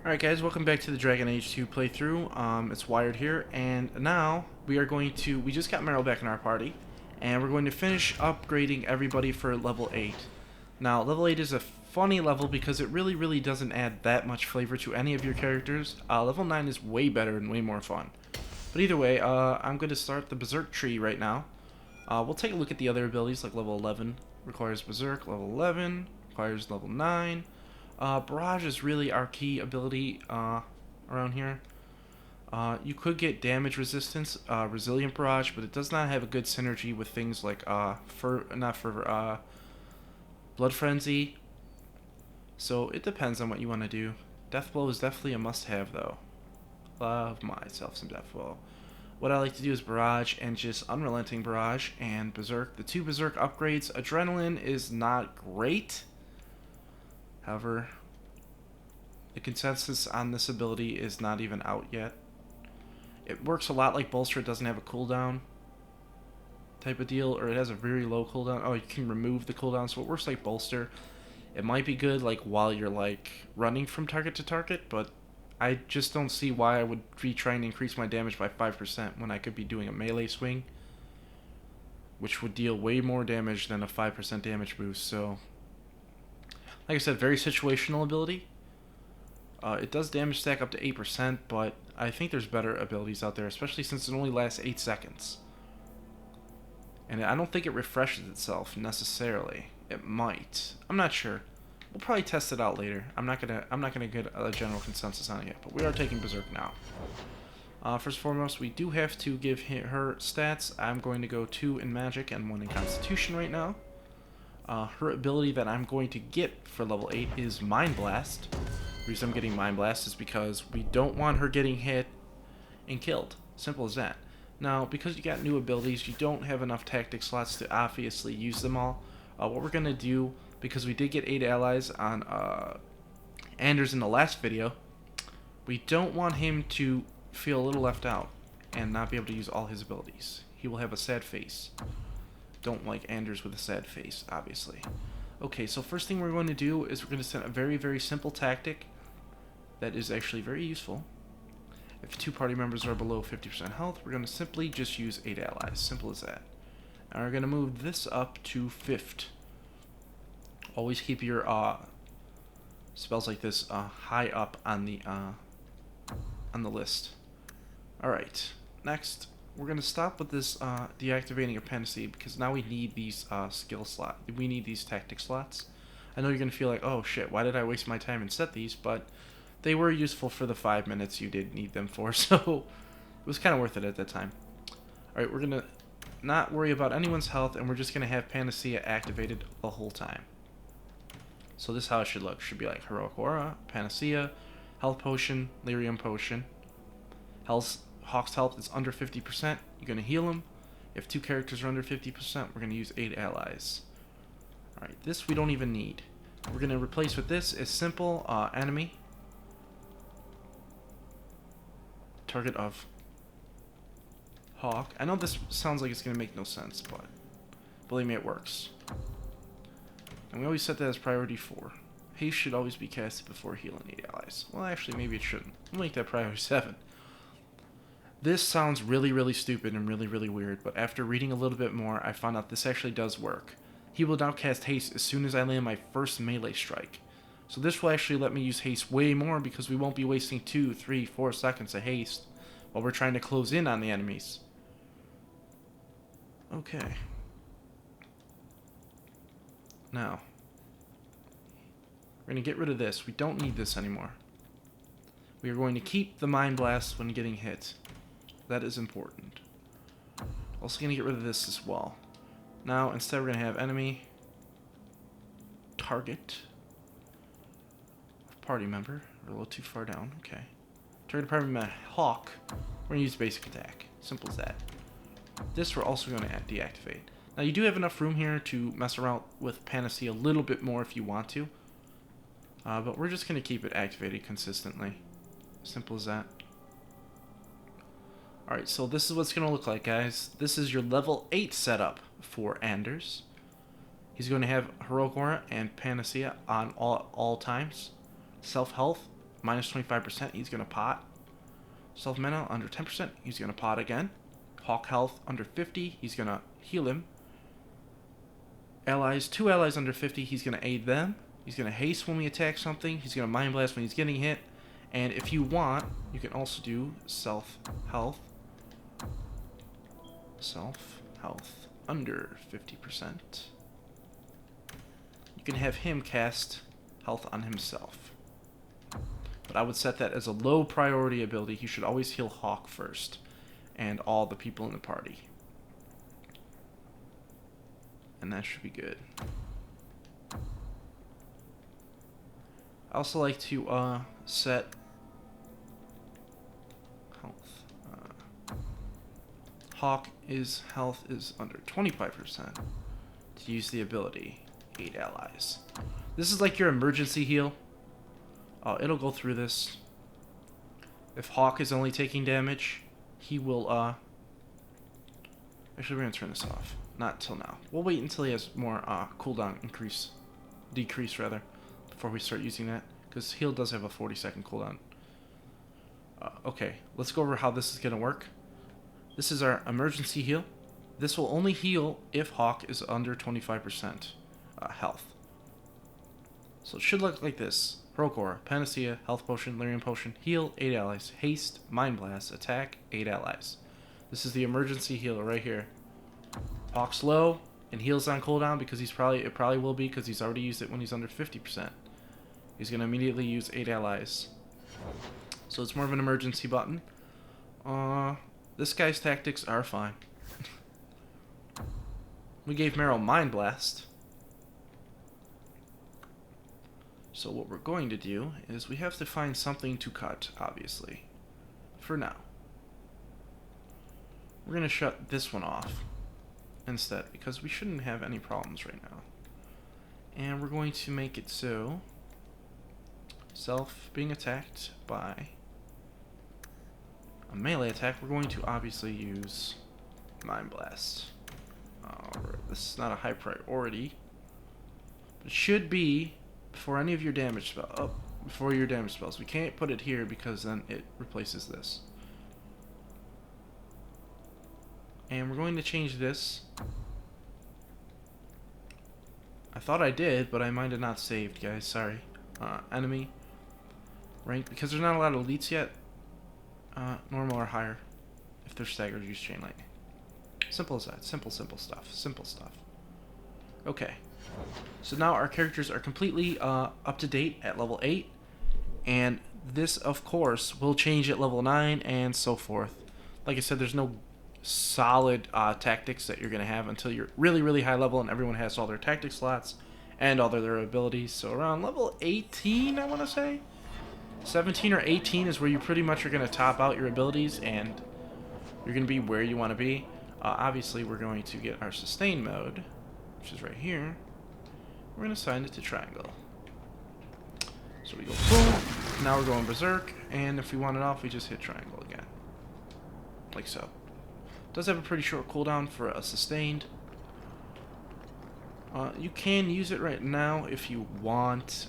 Alright guys, welcome back to the Dragon Age 2 playthrough. It's Wired here, and now we just got Meryl back in our party, and we're going to finish upgrading everybody for level 8. Now, level 8 is a funny level because it really doesn't add that much flavor to any of your characters. Level 9 is way better and way more fun. But either way, I'm going to start the Berserk tree right now. We'll take a look at the other abilities, like level 11 requires Berserk, level 11 requires level 9. Barrage is really our key ability around here. You could get damage resistance, resilient barrage, but it does not have a good synergy with things like blood frenzy. So it depends on what you want to do. Death blow is definitely a must-have though. Love myself some death blow. What I like to do is barrage and just unrelenting barrage and berserk. The two berserk upgrades. Adrenaline is not great. However, the consensus on this ability is not even out yet. It works a lot like Bolster. It doesn't have a cooldown type of deal, or it has a very low cooldown. Oh, you can remove the cooldown, so it works like Bolster. It might be good like while you're like running from target to target, but I just don't see why I would be trying to increase my damage by 5% when I could be doing a melee swing, which would deal way more damage than a 5% damage boost. So like I said, very situational ability. It does damage stack up to 8%, but I think there's better abilities out there, especially since it only lasts 8 seconds. And I don't think it refreshes itself necessarily. It might. I'm not sure. We'll probably test it out later. I'm not gonna get a general consensus on it yet, but we are taking Berserk now. First and foremost, we do have to give her stats. I'm going to go 2 in Magic and 1 in Constitution right now. Her ability that I'm going to get for level 8 is Mind Blast. The reason I'm getting Mind Blast is because we don't want her getting hit and killed. Simple as that. Now, because you got new abilities, you don't have enough tactic slots to obviously use them all. What we're going to do, because we did get 8 allies on Anders in the last video, we don't want him to feel a little left out and not be able to use all his abilities. He will have a sad face. Don't like Anders with a sad face, obviously. Okay, so first thing we're going to do is we're going to set a very simple tactic that is actually very useful. If 2 party members are below 50% health, we're going to simply just use 8 allies. Simple as that. And we're going to move this up to 5th. Always keep your spells like this high up on the list. Alright, next we're going to stop with this deactivating of Panacea, because now we need these skill slots. We need these tactic slots. I know you're going to feel like, oh shit, why did I waste my time and set these? But they were useful for the 5 minutes you did need them for, so it was kind of worth it at that time. Alright, we're going to not worry about anyone's health, and we're just going to have Panacea activated the whole time. So this is how it should look. It should be like Heroic Aura, Panacea, Health Potion, Lyrium Potion. Hawk's health is under 50%. You're going to heal him. If 2 characters are under 50%, we're going to use 8 allies. Alright, this we don't even need. We're going to replace with this is simple enemy. Target of Hawk. I know this sounds like it's going to make no sense, but believe me, it works. And we always set that as priority 4. Haste should always be casted before healing 8 allies. Well, actually, maybe it shouldn't. We'll make that priority 7. This sounds really stupid and really weird, but after reading a little bit more, I found out this actually does work. He will now cast Haste as soon as I land my first melee strike. So this will actually let me use Haste way more, because we won't be wasting 2, 3, 4 seconds of Haste while we're trying to close in on the enemies. Okay. Now, we're going to get rid of this. We don't need this anymore. We are going to keep the Mind Blast when getting hit. That is important. Also going to get rid of this as well. Now, instead we're going to have enemy, target, party member. We're a little too far down. Okay. Target party member, Hawk. We're going to use basic attack. Simple as that. This we're also going to deactivate. Now, you do have enough room here to mess around with Panacea a little bit more if you want to. But we're just going to keep it activated consistently. Simple as that. Alright, so this is what it's going to look like, guys. This is your level 8 setup for Anders. He's going to have Heroic Aura and Panacea on all times. Self-health, minus 25%, he's going to pot. Self mana under 10%, he's going to pot again. Hawk health under 50, he's going to heal him. Allies, 2 allies under 50, he's going to aid them. He's going to haste when we attack something. He's going to mind blast when he's getting hit. And if you want, you can also do self health. Self health under 50%. You can have him cast health on himself. But I would set that as a low priority ability. He should always heal Hawk first. And all the people in the party. And that should be good. I also like to set health. Hawk health is under 25% to use the ability 8 allies. This is like your emergency heal. It'll go through this. If Hawk is only taking damage, he will actually, we're gonna turn this off. Not till now. We'll wait until he has more cooldown decrease rather, before we start using that, because heal does have a 40-second cooldown. Okay, let's go over how this is gonna work. This is our emergency heal. This will only heal if Hawk is under 25% health. So it should look like this. Procor, Panacea, Health Potion, Lyrium Potion, Heal, 8 allies, Haste, Mind Blast, Attack, 8 allies. This is the emergency heal right here. Hawk's low and heals on cooldown because it probably will be because he's already used it when he's under 50%. He's going to immediately use 8 allies. So it's more of an emergency button. This guy's tactics are fine. We gave Meryl Mind Blast. So what we're going to do is we have to find something to cut, obviously. For now. We're going to shut this one off instead, because we shouldn't have any problems right now. And we're going to make it so self being attacked by a melee attack, we're going to obviously use Mind Blast. This is not a high priority, but it should be before any of your damage spell. Before your damage spells. We can't put it here because then it replaces this. And we're going to change this. I thought I did, but I might have not saved, guys. Sorry. Enemy rank, because there's not a lot of elites yet. Normal or higher. If they're staggered, use Chain Lightning. Simple as that. Simple stuff. Simple stuff. Okay. So now our characters are completely up to date at level 8. And this, of course, will change at level 9 and so forth. Like I said, there's no solid tactics that you're going to have until you're really, really high level and everyone has all their tactic slots and all their abilities. So around level 18, I want to say. 17 or 18 is where you pretty much are going to top out your abilities and you're going to be where you want to be. Obviously, we're going to get our sustain mode, which is right here. We're going to assign it to triangle. So we go boom. Now we're going berserk, and if we want it off, we just hit triangle again. Like so. Does have a pretty short cooldown for a sustained. You can use it right now if you want.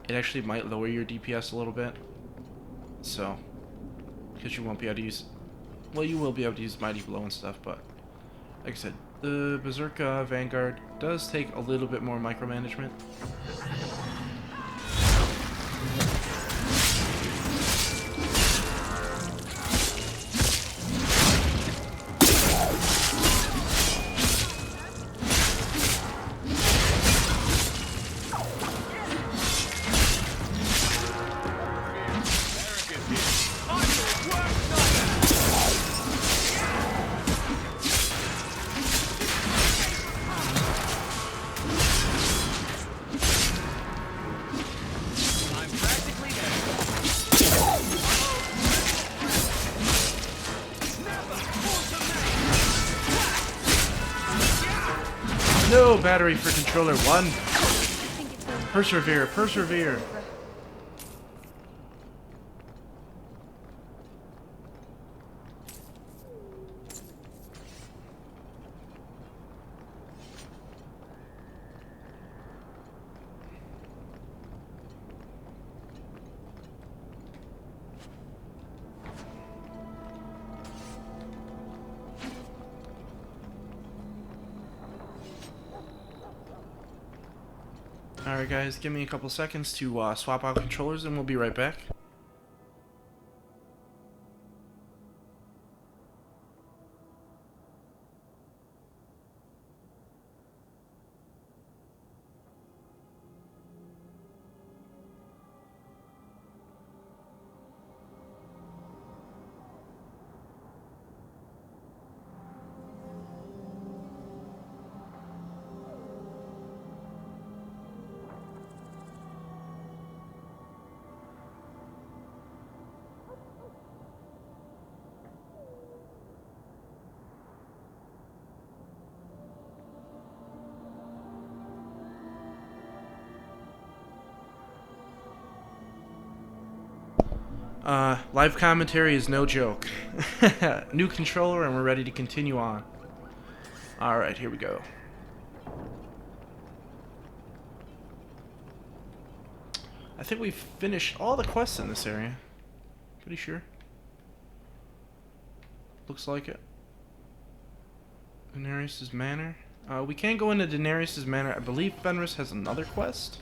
It actually might lower your DPS a little bit. So, because you won't be able to use... Well, you will be able to use Mighty Blow and stuff, but... Like I said, the Berserk Vanguard does take a little bit more micromanagement. No battery for controller 1. Persevere, persevere. Alright guys, give me a couple seconds to swap out controllers and we'll be right back. Live commentary is no joke. New controller and we're ready to continue on. Alright, here we go. I think we've finished all the quests in this area. Pretty sure. Looks like it. Daenerys' Manor. We can't go into Daenerys' Manor. I believe Fenris has another quest.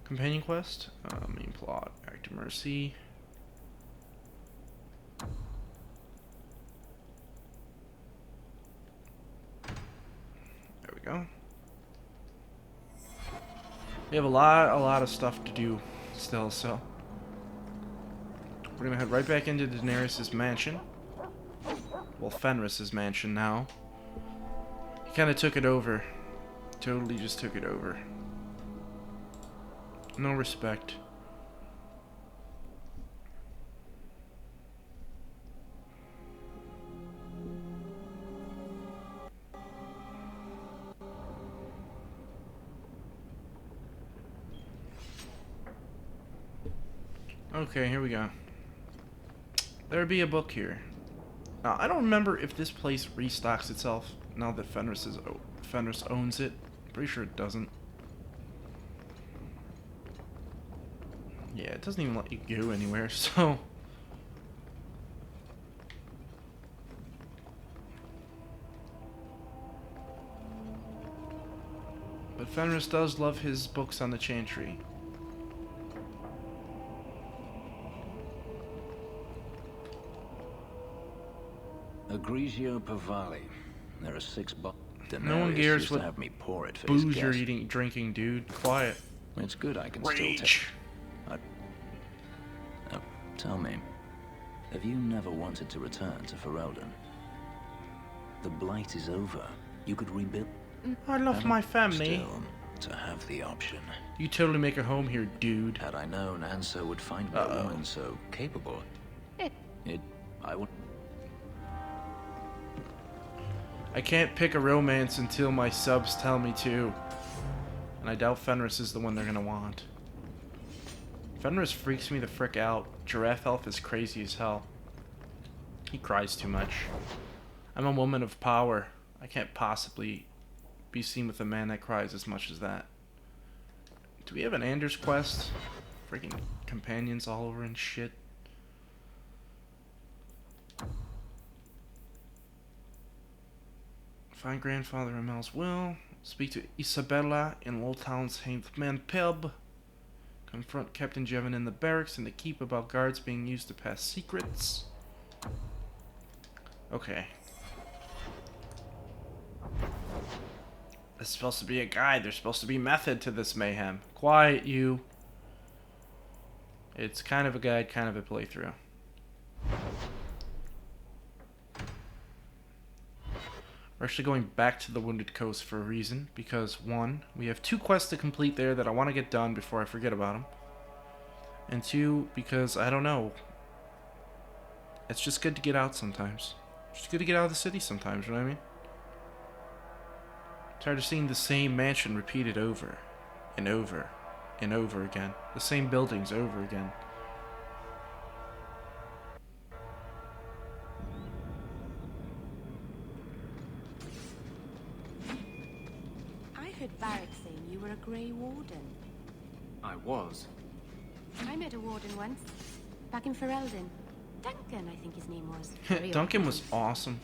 Companion quest. Main plot. Act of Mercy. There we go. We have a lot of stuff to do still, so we're gonna head right back into Daenerys' mansion. Well, Fenris' mansion now. He kind of took it over. Totally just took it over. No respect. Okay, here we go. There'd be a book here. Now, I don't remember if this place restocks itself now that Fenris owns it. Pretty sure it doesn't. Yeah, it doesn't even let you go anywhere, so... But Fenris does love his books on the Chantry. Agrigio Pavali. There are 6 No one cares what have me pour it for booze his you're guest. drinking, dude. Quiet. It's good I can Rage. still tell me, have you never wanted to return to Ferelden? The blight is over. You could rebuild. I love my family. Still, to have the option. You totally make a home here, dude. Had I known Anso would find me a woman so capable, I would. I can't pick a romance until my subs tell me to. And I doubt Fenris is the one they're gonna want. Fenris freaks me the frick out. Giraffe Elf is crazy as hell. He cries too much. I'm a woman of power. I can't possibly be seen with a man that cries as much as that. Do we have an Anders quest? Freaking companions all over and shit. Find grandfather Amel's will. Speak to Isabella in Lowtown's Hainthman Pub. Confront Captain Jevon in the barracks in the keep about guards being used to pass secrets. Okay. It's supposed to be a guide. There's supposed to be method to this mayhem. Quiet, you. It's kind of a guide, kind of a playthrough. We're actually going back to the Wounded Coast for a reason, because 1, we have 2 quests to complete there that I want to get done before I forget about them. And 2, because, I don't know, it's just good to get out sometimes. It's just good to get out of the city sometimes, you know what I mean? Tired of seeing the same mansion repeated over and over and over again. The same buildings over again. Varric saying you were a Grey Warden. I was. I met a Warden once, back in Ferelden. Duncan, I think his name was. Duncan was awesome.